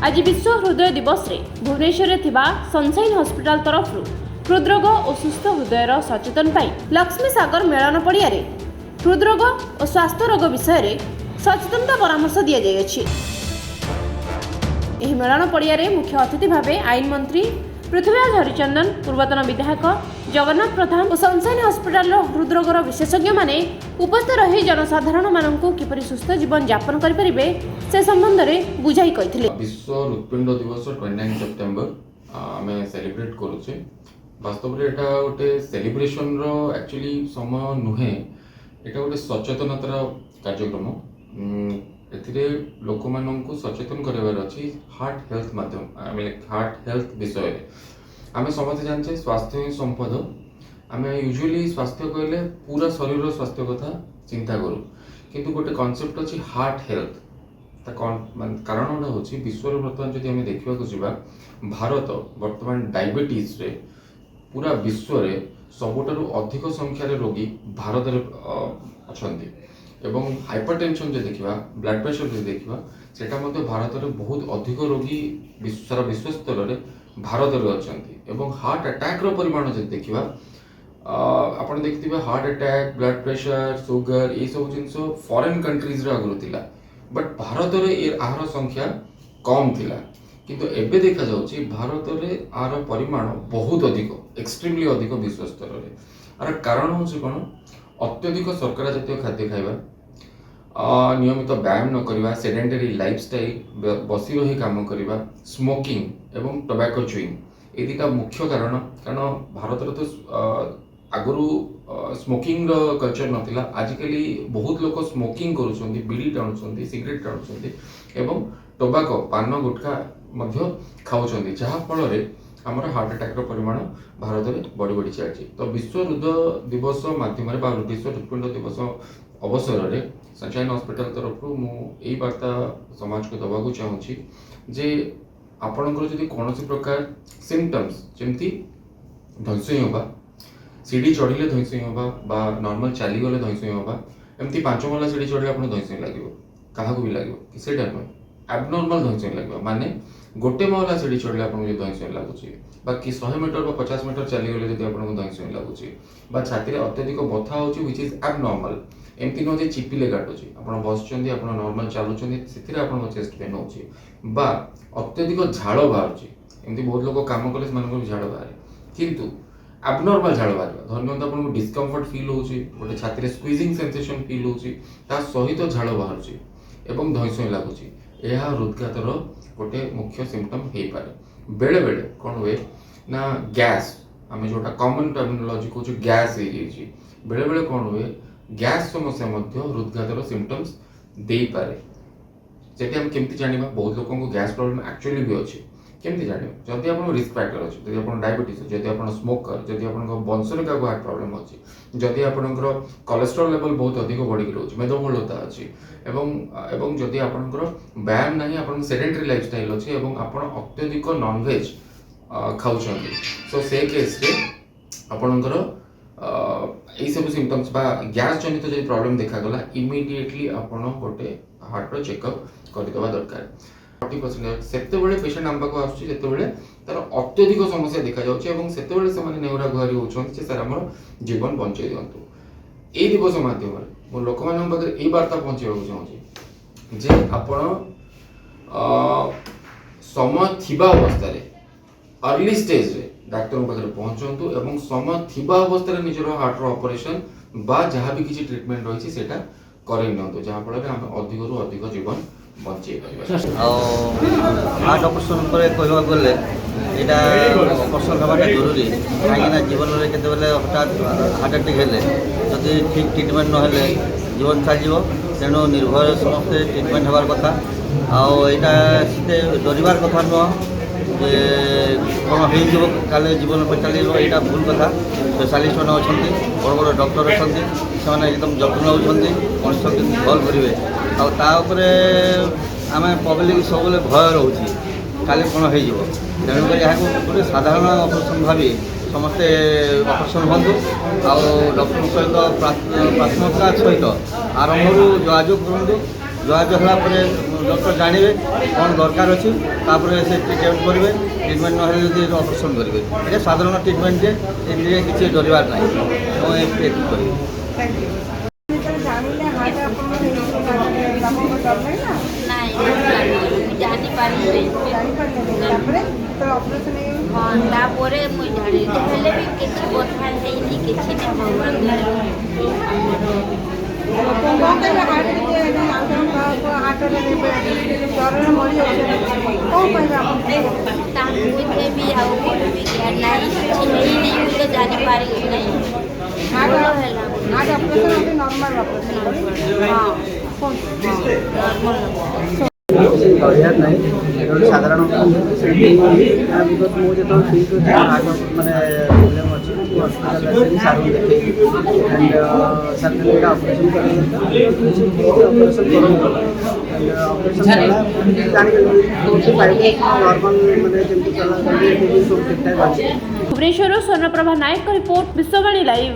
आज विश्व हृदय दिवस रे भुवनेश्वर थिबा सनशाइन हॉस्पिटल तरफ हृदरोग और सुस्थ हृदयर सचेतन पाई लक्ष्मी सागर मेलन पड़िया हृदरोग और स्वास्थ्य रोग विषय रे सचेतनता परामर्श दि जाइए। मेलन पड़िया मुख्य अतिथि भावे आईन मंत्री पृथ्वीराज हरिचंदन, पूर्वतन विधायक जगन्नाथ प्रधान और सनशाइन हॉस्पिटल हृदरोगर विशेषज्ञ माने उपस्थित रही जनसाधारण मानकु किपरि सुस्थ जीवन यापन करि परिबे से संबंध में बुझाई कहिथिले। विश्व हृदपिंड दिवस 29 सेप्टेम्बर आमे सेलिब्रेट करूचे। वास्तव में एटा गोटे सेलिब्रेशन रो एक्चुअली समय नुहे, एटा गोटे सचेतनतार कार्यक्रम। एथिरे लोक माननकु सचेतन करबार अछि हार्ट हेल्थ माध्यम हार्ट हेल्थ विषय रे। आमे समझ जानछे स्वास्थ्य ही संपद। आमे यूजुअली स्वास्थ्य कहले पूरा शरीर रो स्वास्थ्य कथा चिंता करू, किंतु गोटे कांसेप्ट अछि हार्ट हेल्थ। कारण होछि विश्व वर्तमान जदि आमे देखिबा को जिबा, भारत वर्तमान डायबिटीज रे पूरा विश्व रे सबुठारु अधिक संख्यार रोगी भारत रे अछंती। एवं हाइपरटेंशन जो देखा, ब्लड प्रेशर जो देखा, सेटा मध्य भारत में बहुत अधिक रोगी सारा विश्व स्तर में भारत में अछंती। एवं हार्ट अटैक रो परिमाण जो देखा, आपण देखिथिबे heart attack, blood pressure, sugar ये सब जिनस फॉरेन कंट्रीज रे आगु थिला, बट भारत में ए आहार संख्या कम थिला। किंतु एबे देखा जाउची भारत में आहार परिमाण बहुत अधिक, एक्सट्रीमली अधिक विश्व स्तर में। आर कारण होछि कोन, अत्यधिक शर्करा जातीय खाद्य खाइबा, नियमित व्यायाम न करवा, सेडेंटरी लाइफस्टाइल, बसी रही काम करवा, स्मोकिंग एवं टोबैको च्युइंग, ये दुटा मुख्य कारण। कारण भारत रे तो आगुरु स्मोकिंग रो कल्चर नथिला। आजिकली बहुत लोग स्मोकिंग करूछंती, बीड़ी टाणुछंती, सिगरेट टाणुछंती एवं टोबैको पान गुटखा मध्य खाउछंती, जहा फल रे हमर हार्ट अटैक रो परिमाण भारत में बढ़ी बढ़ी चलछि। तो विश्व हृदय दिवस माध्यम रे विश्व हृदपिंड दिवस अवसर रे सनशाइन हॉस्पिटल तरफ मु एई वार्ता समाज को दबाकू चाहूछि जे आपणकर जदि कोनोसी प्रकार सिम्पटम्स जेमती धंसई होबा, सीढ़ी चढ़िले धंसई होबा बा नॉर्मल चली गले धंसई होबा, एमती 5 महला सीढ़ी चढ़िले आपन धंसई लागिवो, काहाकू भी लागिवो कि सेटा न एबनॉर्मल धंसई लागिवो। माने गोटे महला सीढ़ी चढ़िले आपन जो धंसई लागुची, बाकी 100 मीटर बा 50 मीटर चली गले जदि आपन धंसई लागुची, बा छाती रे अत्यधिक बथा होची व्हिच इज एबनॉर्मल, एमती न जे चिपिले काटुची, आपन बसचंदी, आपन नॉर्मल चालुचंदी, सेथिरे आपन चेस्ट पेन होची बा अत्यधिक झाड़ बाहरची। एमती बहुत लोग काम कले मानकर झाड़ बाहर, किंतु एबनॉर्मल झाड़ बाहर धरनियंत आपन डिस्कम्फर्ट फील होची, गोटे छाती रे स्क्वीजिंग सेंसेशन फील होची, ता सहित झाड़ बाहरची एवं धंसई लागुची, यह हृदघातर गोटे मुख्य सिम्पटम हे पारे। बेले बेले कौन हुए ना गैस, आम जोटा कॉमन टर्मिनोलॉजी कहूँ गैस हो, बेले बेले कौन हुए गैस समस्या मध्य हृदघातर सिम्पटम्स दे पारे। जेटी हम केमती जानिबा, बहुत लोगों को गैस प्रॉब्लम एक्चुअली भी अच्छी, केमती जानिबा जदि आपन रिस्क फैक्टर अछि, जदि आपन डायबिटीज, जदि आपन स्मोकर, जदि आपन वंशरे का हार्ट प्रॉब्लम अछि, जदि आपनकर कोलेस्ट्रॉल लेवल बहुत अधिक बढ़ी रहउछि, मेदबहुलता अछि, एवं जदि आपनकर व्यायाम नहीं, आपन सेडेंटरी लाइफस्टाइल अछि एवं आपन अत्यधिक नॉन वेज खाउछंती, सो से केस रे आपनकर एई सब सिम्पटम्स बा गैस जनित जदि प्रॉब्लम देखा गला, इमीडिएटली आपन गोटे हार्ट रो चेकअप कर देबा दरकार। 40% सेते बेले पेशेंट आम पाखु आसुछि जेते बेले तार अत्यधिक समस्या देखा जाउछि एवं सेते बेले से माने नेउरा गुहारी होउछन्ति जे सर हमर जीवन बंचाई दियंतु। एई दिवस माध्यम रे मो लोक मानन पाखरे एई वार्ता पहुंचेबाकू चाहूछि जे आपण समय थिबा अवस्था रे अर्ली स्टेज रे डाक्टर पाखरे पहुंचंतु एवं समय थिबा अवस्था रे निजरो हार्ट रो ऑपरेशन बा जहां भी किछि ट्रीटमेंट रहिछि सेटा करेइ नियंतु, जहां फल रे हम अधिक रु अधिक जीवन बंचाई परिबा। हार्ट ऑपरेशन पर कहवा गले एटा ऑपरेशन हवाटा जरूरी, कहीं जीवन में केतबेले हठात हार्ट अटैक हेले जदि ठीक ट्रीटमेंट न हेले जीवन चल, तेणु निर्भय समस्ते ट्रीटमेंट हबार कथा। आईटा डरबार कथा नुह जे कौन हो काले जीवन पर चलो, यहाँ भूल कथा। स्पेशलिस्ट मैंने अच्छा, बड़ बड़ डॉक्टर अच्छा, से एकदम जत्न नौकरी मनुष्य भल करेंगे। आउे आम पब्लिक सब भय रोचे काले कौन हो, तेणुक यहाँ गोटे साधारण ऑपरेशन भावी समस्ते ऑपरेशन हूँ, डॉक्टर सहित प्राथमिकता सहित आरंभ जोगाजोग करूँ, যোগাযোগ হওয়া পরে ডক্টর জানিবে কোন দরকার আছে, তারপরে সে ট্রিটমেন্ট করবে। ট্রিটমেন্ট নহলে যদি অপারেশন করবে। এটা সাধারণ ট্রিটমেন্ট যে এদিকে কিছু ডরিবার নাই এবং এটি করবে। ଜାଣିଲେ ହାର୍ଟ ଆପଣଙ୍କ ଡର ନାହିଁ ନା? ନାଇଁ ମୁଁ ଜାଣିପାରିଲି ଜାଣିପାରିଲେନି ତାପରେ ତ ଅପରେସନ ହେଇଗଲା। ହଁ ତାପରେ ମୁଁ ଜାଣିଲି ହେଲେ ବି କିଛି କଥା ହେଇନି, କିଛି ନାହିଁ ଭଗବାନ କଣ କହିଲେ ହାର୍ଟ ଟିକେ ହାର୍ଟରେ ଜ୍ୱରରେ ମରିଯାଉଛନ୍ତି କଣ କହିବେ ଆପଣ? ତାଙ୍କୁ ବି ଆଉ କହିବି ଜ୍ଞାନ ନାହିଁ, କିଛି ହେଇନି, ମୁଁ ତ ଜାଣିପାରିଲି ନାହିଁ। ହାର୍ଟ ଭଲ ହେଲା ହାର୍ଟ ଅପରେସନ ଗୋଟେ ନର୍ମାଲ ଅପରେସନ ହଁ ନର୍ମାଲ କିଛି କହିବାର ନାହିଁ। ଏଇଟା ଗୋଟେ ସାଧାରଣ ସେମିତି ବିକଜ ମୁଁ ଯେତେବେଳେ ଫିଲ୍ କରୁଛି ହାର୍ଟ ମାନେ ପ୍ରୋବ୍ଲେମ୍ ଅଛି, ମୁଁ ହସ୍ପିଟାଲ ଆସିକି ସାର୍ଙ୍କୁ ଦେଖେଇଲି ଆଣ୍ଡ ସାର୍ କହିଲେ ଏଇଟା ଅପରେସନ୍ କରିବା ଦରକାର, ଅପରେସନ୍ କରନ୍ତୁ। ଆଣ୍ଡ ଅପରେସନ୍ ହେଲା ଜାଣିଗଲି ନର୍ମାଲ ମାନେ ଯେମିତି ଚଲା ସବୁ ଠିକ୍ ଠାକ୍ ଅଛି। ଭୁବନେଶ୍ୱରରୁ ସ୍ୱର୍ଣ୍ଣପ୍ରଭା ନାୟକଙ୍କ ରିପୋର୍ଟ, ବିଶ୍ୱବାଣୀ ଲାଇଭ୍।